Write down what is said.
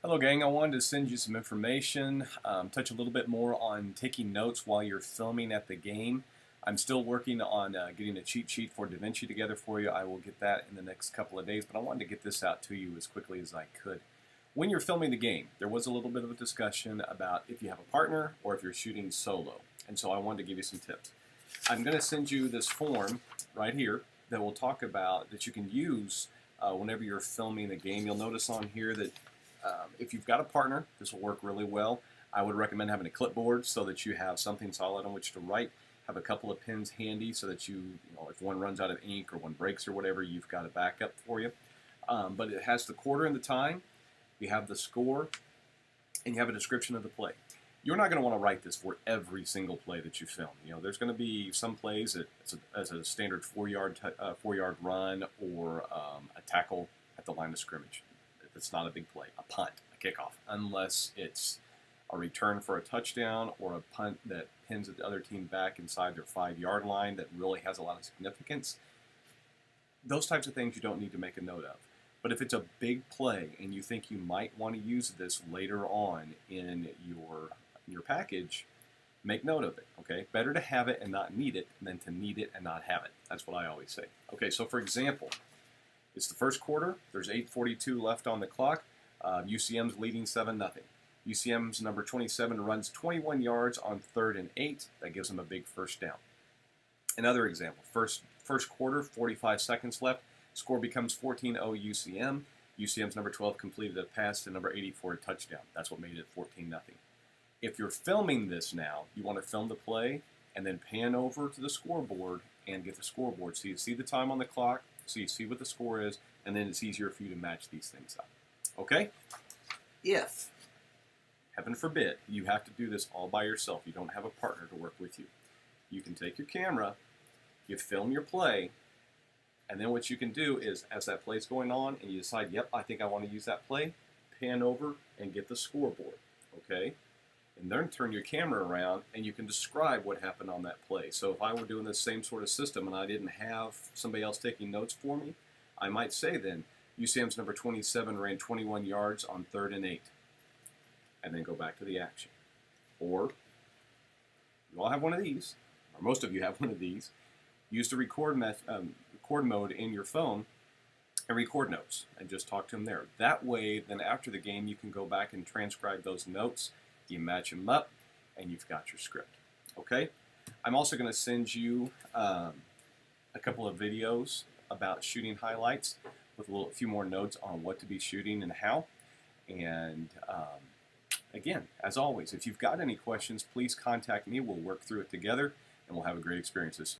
Hello gang, I wanted to send you some information, touch a little bit more on taking notes while you're filming at the game. I'm still working on getting a cheat sheet for DaVinci together for you. I will get that in the next couple of days, but I wanted to get this out to you as quickly as I could. When you're filming the game, there was a little bit of a discussion about if you have a partner or if you're shooting solo, and so I wanted to give you some tips. I'm going to send you this form right here that will talk about that you can use whenever you're filming a game. You'll notice on here that if you've got a partner, this will work really well. I would recommend having a clipboard so that you have something solid on which to write. Have a couple of pens handy so that if one runs out of ink or one breaks or whatever, you've got a backup for you. But it has the quarter and the time, you have the score, and you have a description of the play. You're not going to want to write this for every single play that you film. There's going to be some plays that as a standard 4-yard run or a tackle at the line of scrimmage. It's not a big play, a punt, a kickoff, unless it's a return for a touchdown or a punt that pins the other team back inside their 5-yard line that really has a lot of significance. Those types of things you don't need to make a note of. But if it's a big play and you think you might want to use this later on in your package, make note of it, okay? Better to have it and not need it than to need it and not have it. That's what I always say. Okay, so for example, it's the first quarter. There's 8:42 left on the clock. UCM's leading 7-0. UCM's number 27 runs 21 yards on 3rd and 8. That gives them a big first down. Another example, first quarter, 45 seconds left. Score becomes 14-0 UCM. UCM's number 12 completed a pass to number 84, a touchdown. That's what made it 14-0. If you're filming this now, you want to film the play and then pan over to the scoreboard and get the scoreboard so you see the time on the clock, so you see what the score is, and then it's easier for you to match these things up. Okay? If, heaven forbid, you have to do this all by yourself, you don't have a partner to work with you, you can take your camera, you film your play, and then what you can do is, as that play's going on, and you decide, yep, I think I want to use that play, pan over and get the scoreboard, okay? And then turn your camera around and you can describe what happened on that play. So if I were doing the same sort of system and I didn't have somebody else taking notes for me, I might say then, UCM's number 27 ran 21 yards on 3rd and 8. And then go back to the action. Or, you all have one of these, or most of you have one of these, use the record mode in your phone and record notes and just talk to them there. That way, then after the game, you can go back and transcribe those notes. You match them up, and you've got your script. Okay? I'm also going to send you a couple of videos about shooting highlights with a few more notes on what to be shooting and how. And again, as always, if you've got any questions, please contact me. We'll work through it together, and we'll have a great experience.